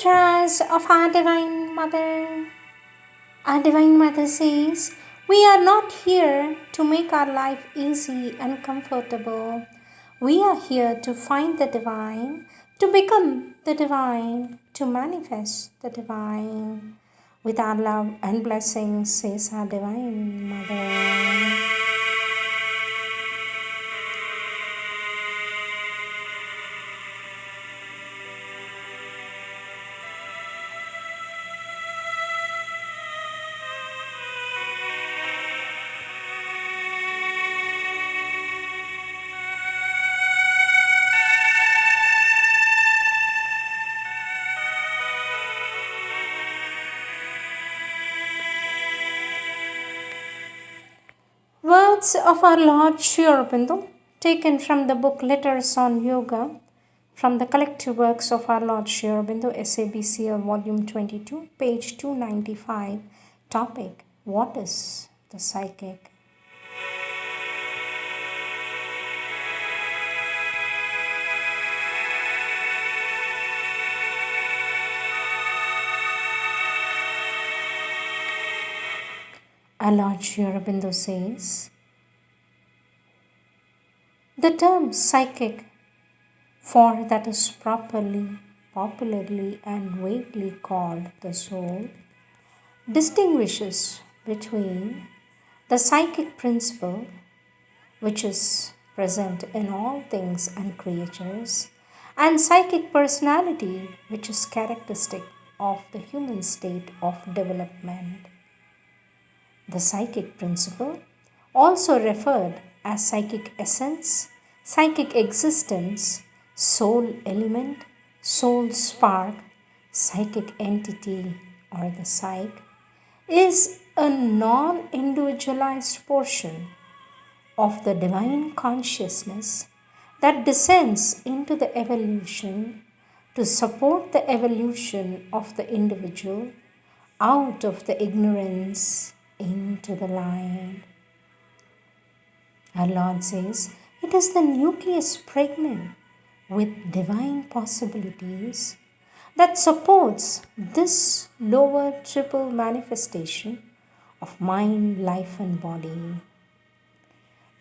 mantras of our Divine Mother. Our Divine Mother says, we are not here to make our life easy and comfortable. We are here to find the divine, to become the divine, to manifest the divine. With our love and blessings, says our Divine Mother. Words of our Lord Sri Aurobindo, taken from the book Letters on Yoga, from the collected works of our Lord Sri Aurobindo, SABCL Volume 22, page 295, topic, What is the Psychic? Our Lord Sri Aurobindo says, the term psychic, for that is popularly and vaguely called the soul, distinguishes between the psychic principle, which is present in all things and creatures, and psychic personality, which is characteristic of the human state of development. The psychic principle, also referred as psychic essence, psychic existence, soul element, soul spark, psychic entity, or the psyche, is a non-individualized portion of the divine consciousness that descends into the evolution to support the evolution of the individual out of the ignorance into the light. Our Lord says, it is the nucleus pregnant with divine possibilities that supports this lower triple manifestation of mind, life, and body.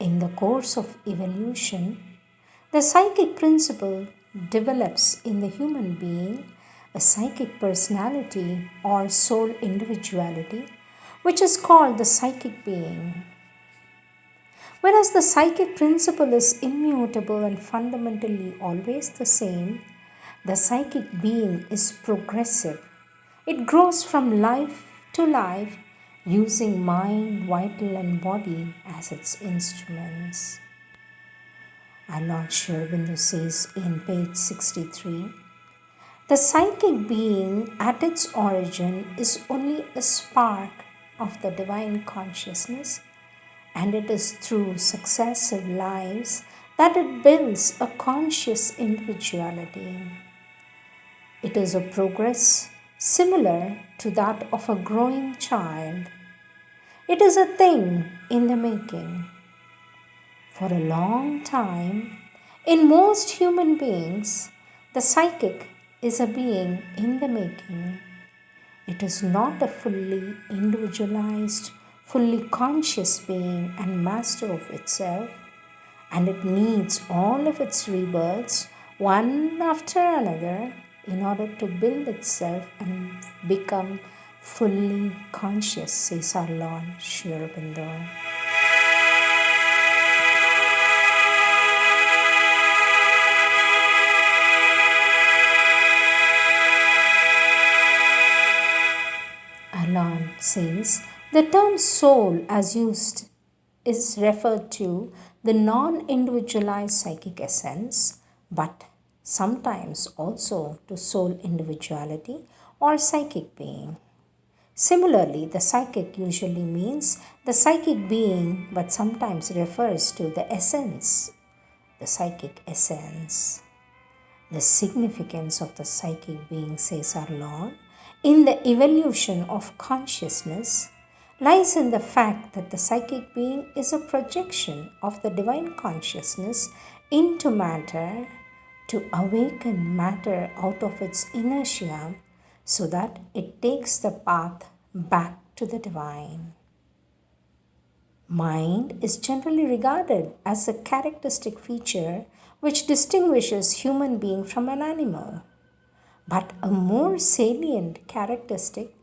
In the course of evolution, the psychic principle develops in the human being a psychic personality or soul individuality, which is called the psychic being. Whereas the psychic principle is immutable and fundamentally always the same, the psychic being is progressive. It grows from life to life using mind, vital, and body as its instruments. Our Lord Sri Aurobindo says in page 63, the psychic being at its origin is only a spark of the divine consciousness, and it is through successive lives that it builds a conscious individuality. It is a progress similar to that of a growing child. It is a thing in the making. For a long time, in most human beings, the psychic is a being in the making. It is not a fully individualized, fully conscious being and master of itself, and it needs all of its rebirths, one after another, in order to build itself and become fully conscious, says our Lord Sri Aurobindo. Our Lord says, the term soul as used is referred to the non-individualized psychic essence, but sometimes also to soul individuality or psychic being. Similarly, the psychic usually means the psychic being, but sometimes refers to the essence, the psychic essence. The significance of the psychic being, says our Lord, in the evolution of consciousness lies in the fact that the psychic being is a projection of the divine consciousness into matter to awaken matter out of its inertia so that it takes the path back to the divine. Mind is generally regarded as a characteristic feature which distinguishes human being from an animal. But a more salient characteristic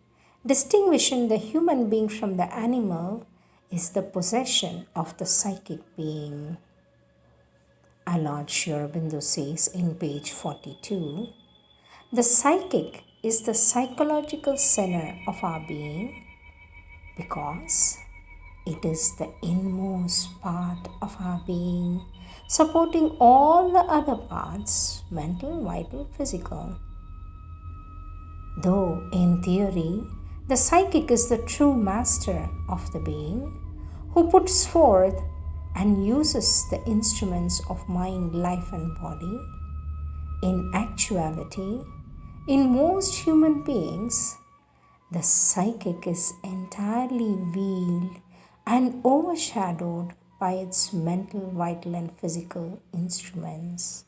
distinguishing the human being from the animal is the possession of the psychic being. Our Lord Aurobindo says in page 42, the psychic is the psychological center of our being because it is the inmost part of our being, supporting all the other parts, mental, vital, physical. Though in theory, the psychic is the true master of the being, who puts forth and uses the instruments of mind, life, and body, in actuality, in most human beings, the psychic is entirely veiled and overshadowed by its mental, vital, and physical instruments.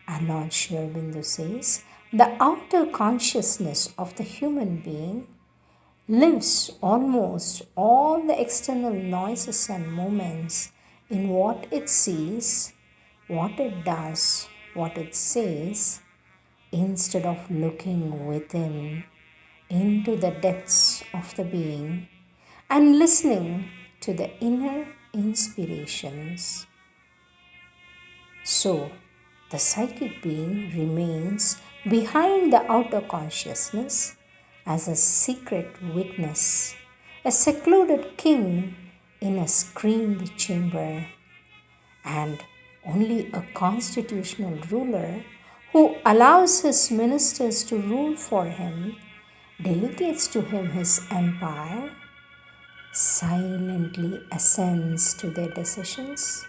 Our Lord Aurobindo says, the outer consciousness of the human being lives almost all the external noises and moments in what it sees, what it does, what it says, instead of looking within into the depths of the being and listening to the inner inspirations. So, the psychic being remains behind the outer consciousness as a secret witness, a secluded king in a screened chamber, and only a constitutional ruler who allows his ministers to rule for him, delegates to him his empire, silently assents to their decisions,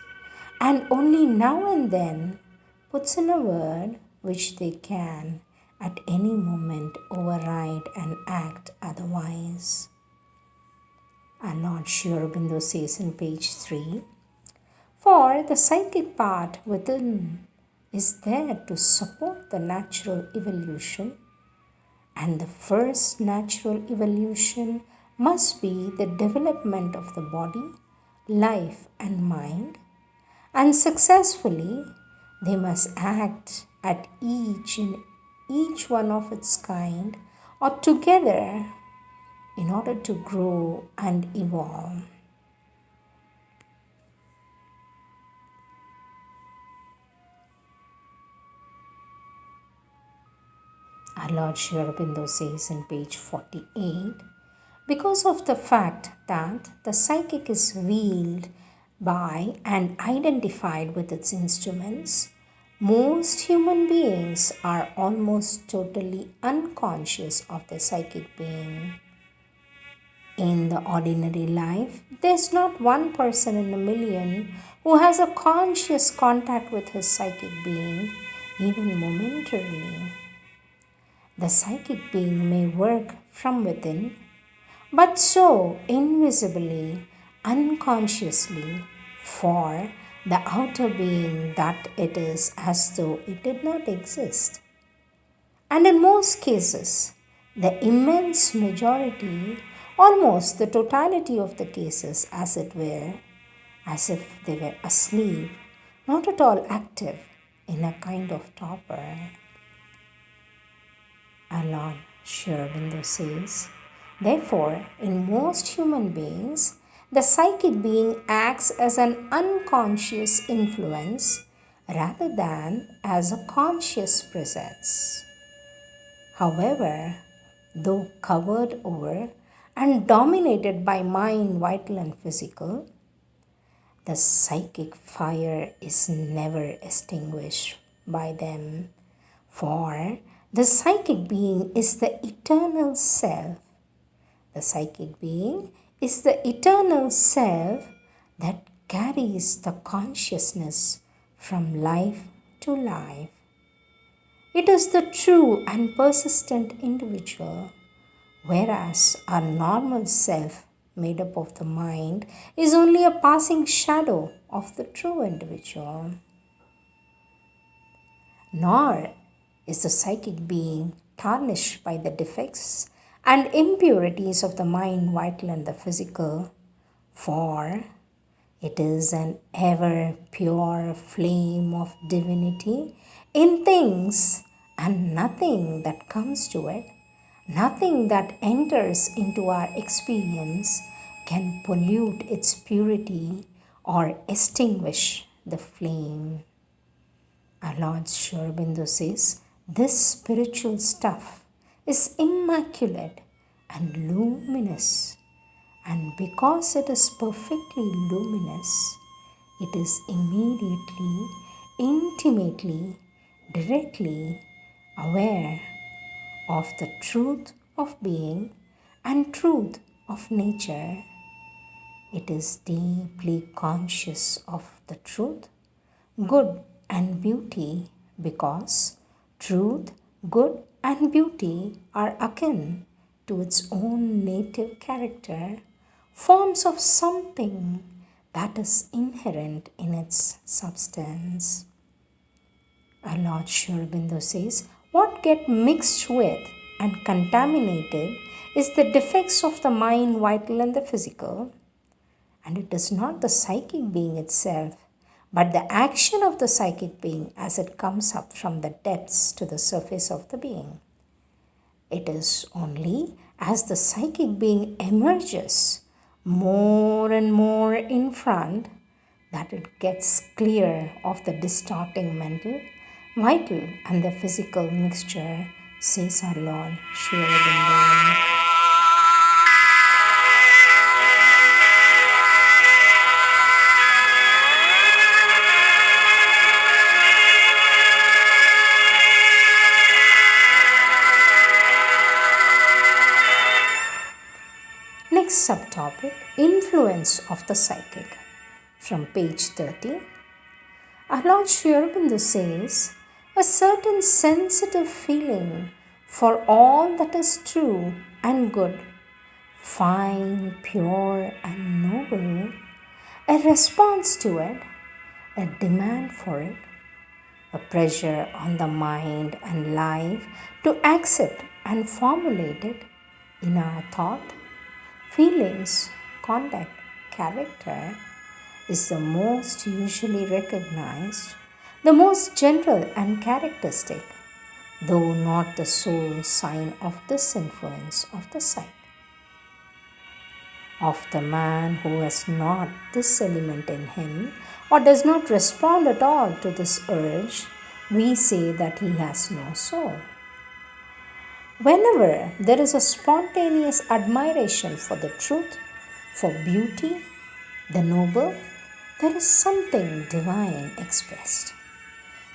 and only now and then puts in a word which they can at any moment override and act otherwise. Our Lord Aurobindo says in page 3, for the psychic part within is there to support the natural evolution, and the first natural evolution must be the development of the body, life, and mind, and successfully they must act at each one of its kind or together in order to grow and evolve. Our Lord Aurobindo says in page 48, because of the fact that the psychic is veiled by and identified with its instruments, most human beings are almost totally unconscious of their psychic being. In the ordinary life, there's not one person in a million who has a conscious contact with his psychic being, even momentarily. The psychic being may work from within, but so invisibly, unconsciously, for the outer being that it is as though it did not exist. And in most cases, the immense majority, almost the totality of the cases, as it were, as if they were asleep, not at all active, in a kind of torpor. Our Lord Aurobindo says, therefore, in most human beings, the psychic being acts as an unconscious influence rather than as a conscious presence. However, though covered over and dominated by mind, vital, and physical, the psychic fire is never extinguished by them, for the psychic being is the eternal self. The psychic being is the eternal self that carries the consciousness from life to life. It is the true and persistent individual, whereas our normal self, made up of the mind, is only a passing shadow of the true individual. Nor is the psychic being tarnished by the defects and impurities of the mind, vital, and the physical, for it is an ever pure flame of divinity in things, and nothing that comes to it, nothing that enters into our experience can pollute its purity or extinguish the flame. Our Lord Sri Aurobindo says, this spiritual stuff is immaculate and luminous, and because it is perfectly luminous, it is immediately, intimately, directly aware of the truth of being and truth of nature. It is deeply conscious of the truth, good and beauty, because truth, good and beauty are akin to its own native character, forms of something that is inherent in its substance. Our Lord Sri Aurobindo says, what get mixed with and contaminated is the defects of the mind, vital, and the physical, and it is not the psychic being itself, but the action of the psychic being as it comes up from the depths to the surface of the being. It is only as the psychic being emerges more and more in front that it gets clear of the distorting mental, vital, and the physical mixture, says our Lord Sri Aurobindo. Next subtopic, influence of the psychic. From page 30, our Lord Sri Aurobindo says, a certain sensitive feeling for all that is true and good, fine, pure, and noble, a response to it, a demand for it, a pressure on the mind and life to accept and formulate it in our thought, feelings, conduct, character, is the most usually recognized, the most general and characteristic, though not the sole sign of this influence of the psyche. Of the man who has not this element in him or does not respond at all to this urge, we say that he has no soul. Whenever there is a spontaneous admiration for the truth, for beauty, the noble, there is something divine expressed.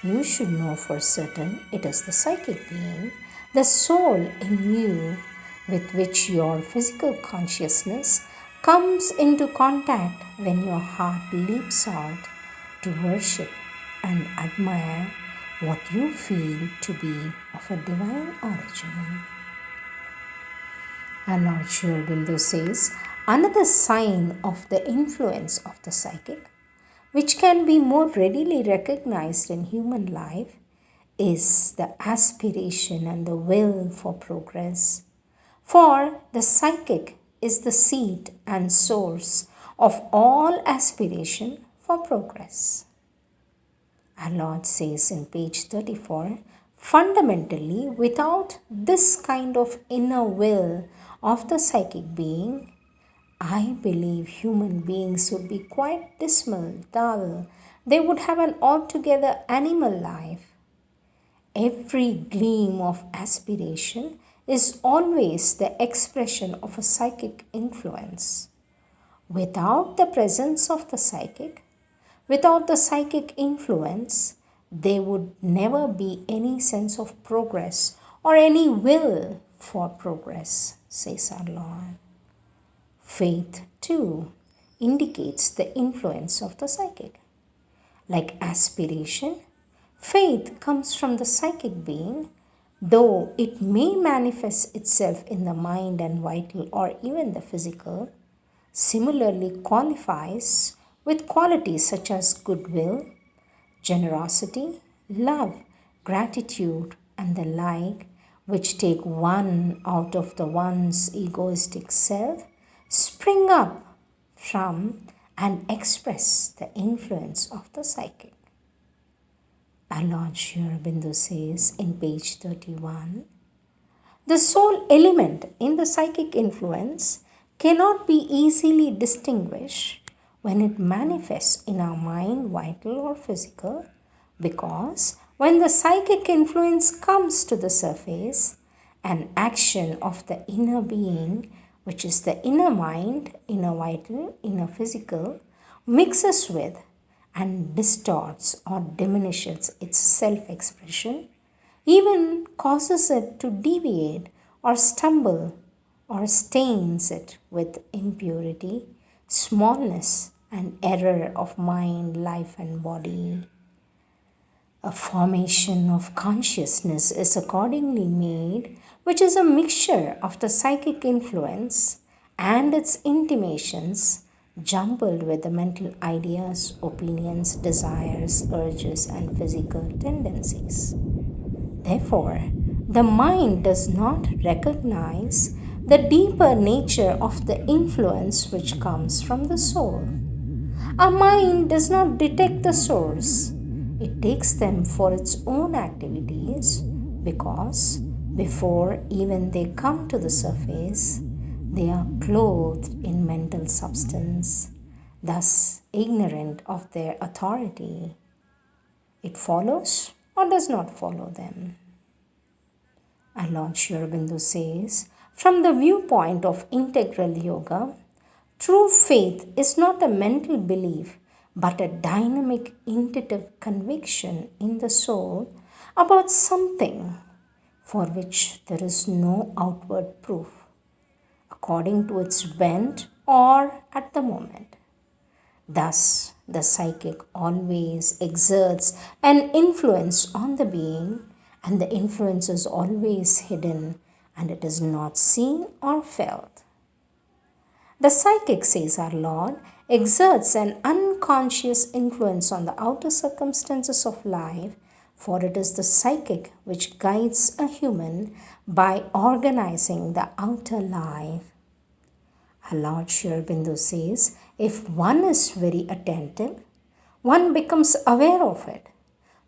You should know for certain it is the psychic being, the soul in you, with which your physical consciousness comes into contact when your heart leaps out to worship and admire what you feel to be of a divine origin. Our Lord Sri Aurobindo says, another sign of the influence of the psychic, which can be more readily recognized in human life, is the aspiration and the will for progress. For the psychic is the seat and source of all aspiration for progress. Our Lord says in page 34, fundamentally, without this kind of inner will of the psychic being, I believe human beings would be quite dismal, dull. They would have an altogether animal life. Every gleam of aspiration is always the expression of a psychic influence. Without the presence of the psychic, without the psychic influence, there would never be any sense of progress or any will for progress, says our Lord. Faith, too, indicates the influence of the psychic. Like aspiration, faith comes from the psychic being, though it may manifest itself in the mind and vital or even the physical, similarly qualifies with qualities such as goodwill, generosity, love, gratitude, and the like, which take one out of the one's egoistic self, spring up from and express the influence of the psychic. Our Lord Aurobindo says in page 31, the soul element in the psychic influence cannot be easily distinguished when it manifests in our mind, vital or physical, because when the psychic influence comes to the surface, an action of the inner being, which is the inner mind, inner vital, inner physical, mixes with and distorts or diminishes its self expression, even causes it to deviate or stumble or stains it with impurity, smallness, and error of mind, life, and body. A formation of consciousness is accordingly made, which is a mixture of the psychic influence and its intimations, jumbled with the mental ideas, opinions, desires, urges, and physical tendencies. Therefore, the mind does not recognize the deeper nature of the influence which comes from the soul. Our mind does not detect the source. It takes them for its own activities because before even they come to the surface, they are clothed in mental substance, thus ignorant of their authority. It follows or does not follow them. Our Lord Aurobindo says, from the viewpoint of integral yoga, true faith is not a mental belief but a dynamic, intuitive conviction in the soul about something for which there is no outward proof, according to its bent or at the moment. Thus, the psychic always exerts an influence on the being, and the influence is always hidden and it is not seen or felt. The psychic, says our Lord, exerts an unconscious influence on the outer circumstances of life, for it is the psychic which guides a human by organizing the outer life. Our Lord Aurobindo says, if one is very attentive, one becomes aware of it.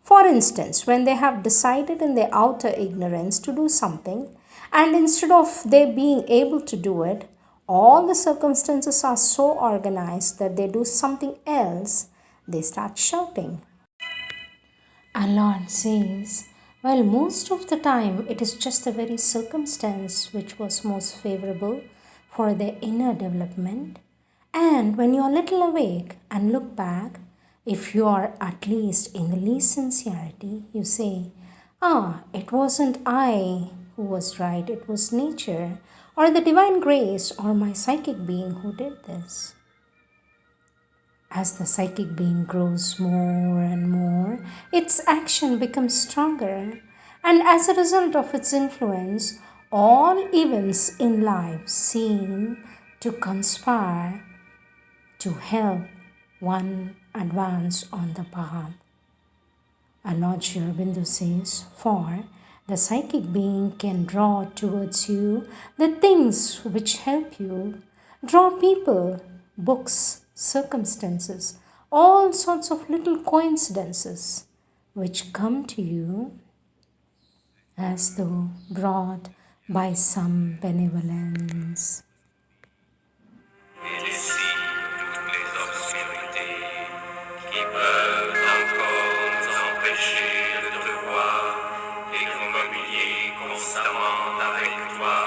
For instance, when they have decided in their outer ignorance to do something, and instead of their being able to do it, all the circumstances are so organized that they do something else, they start shouting. Our Lord says, well, most of the time it is just the very circumstance which was most favorable for their inner development. And when you are little awake and look back, if you are at least in the least sincerity, you say, it wasn't I who was right, it was nature, or the divine grace, or my psychic being who did this. As the psychic being grows more and more, its action becomes stronger, and as a result of its influence, all events in life seem to conspire to help one advance on the path. And Lord Aurobindo says, for the psychic being can draw towards you the things which help you, draw people, books, circumstances, all sorts of little coincidences which come to you as though brought by some benevolence. Et ici, toutes les obscurités qui peuvent encore nous empêcher de te voir et de communier constamment avec toi.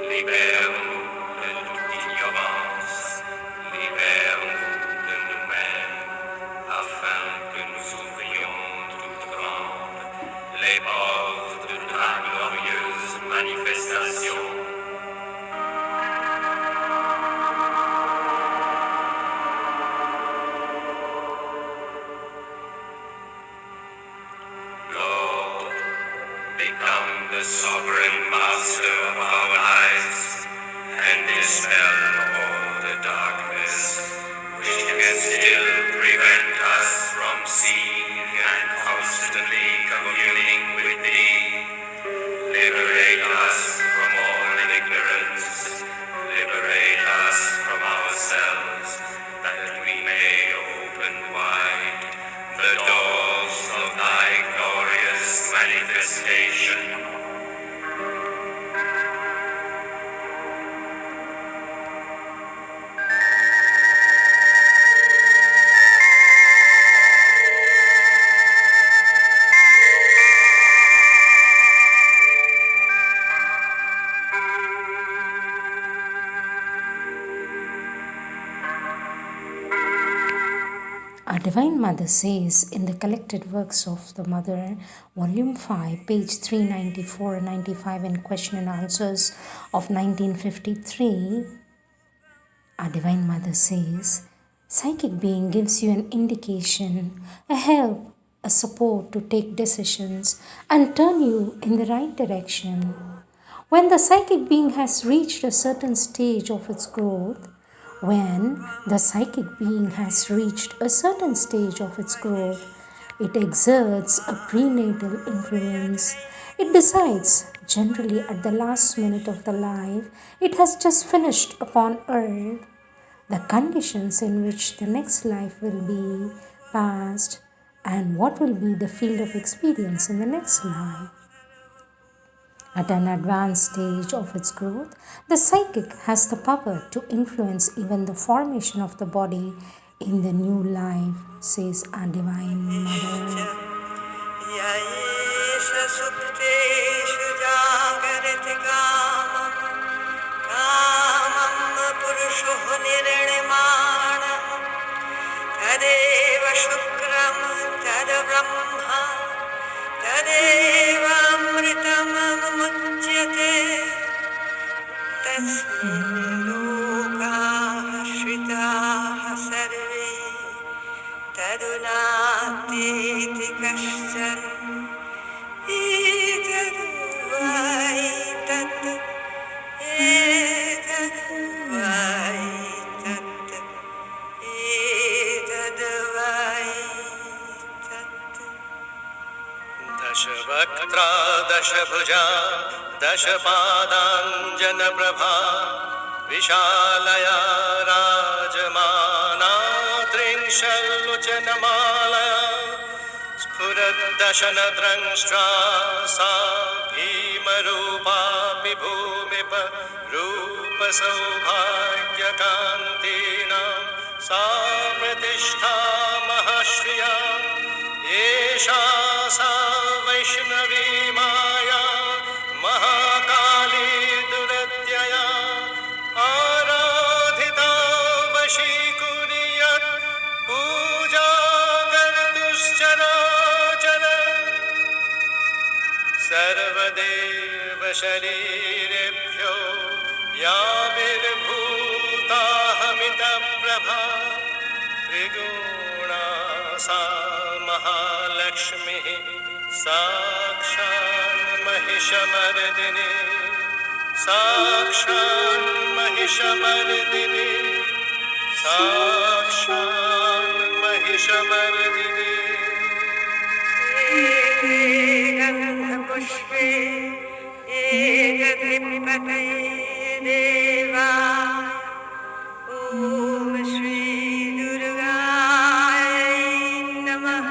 Libère-nous de toute ignorance, libère-nous de nous-mêmes, afin que nous ouvrions toutes grandes les portes de ta glorieuse manifestation. Become the sovereign master of our lives and dispel all the darkness which can still prevent us from seeing and constantly communing with thee. Our Divine Mother says in the collected works of the Mother, Volume 5, page 394 and 95, in Question and Answers of 1953, our Divine Mother says, psychic being gives you an indication, a help, a support to take decisions and turn you in the right direction. When the psychic being has reached a certain stage of its growth, when the psychic being has reached a certain stage of its growth, it exerts a prenatal influence. It decides, generally at the last minute of the life it has just finished upon earth, the conditions in which the next life will be passed and what will be the field of experience in the next life. At an advanced stage of its growth, the psychic has the power to influence even the formation of the body in the new life, says our Divine Mother. तदेव शुक्रं तद्ब्रह्मा तदेवामृतममुच्यते तस्मिन् लोकाः श्रिताः सर्वे तदुनातीति कश्चन एतद् वै तत् एतद् वै तत् एतद् वै तत् दशवक्त्रा दशभुजा दशपादाञ्जनप्रभा विशालया राजमाना त्रिंशल्लोचनमालया स्फुरद्दशनद्रंष्ट्रा सा भीमरूपा विभूमिप रूपसौभाग्यकान्तीनां सा प्रतिष्ठा महर्षिया एषा सा वैष्णवी माया महाकाली दुरत्यया आराधिता वशीकुर्यात् पूजा कर्तुश्चराचर सर्वदेव शरीरेभ्यो याभिर्भूताहमितप्रभा त्रिगुणा सा महालक्ष्मीः साक्षात् महिषमर्दिनी साक्षात् महिषमर्दिनी साक्षात् महिषमर्दिनी गन्धपुष्पे एकलिप्पते देवा ॐ श्री दुर्गायै नमः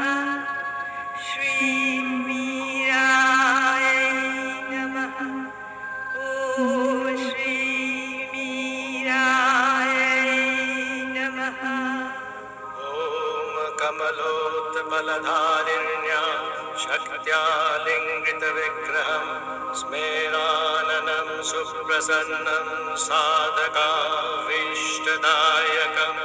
श्री मीरायै नमः ॐ श्री मीरायै नमः ॐ कमलोत्पलधारिण्या शक्त्या लिङ्गितविग्रहं स्मेराननं सुप्रसन्नं साधकाभीष्टदायकम्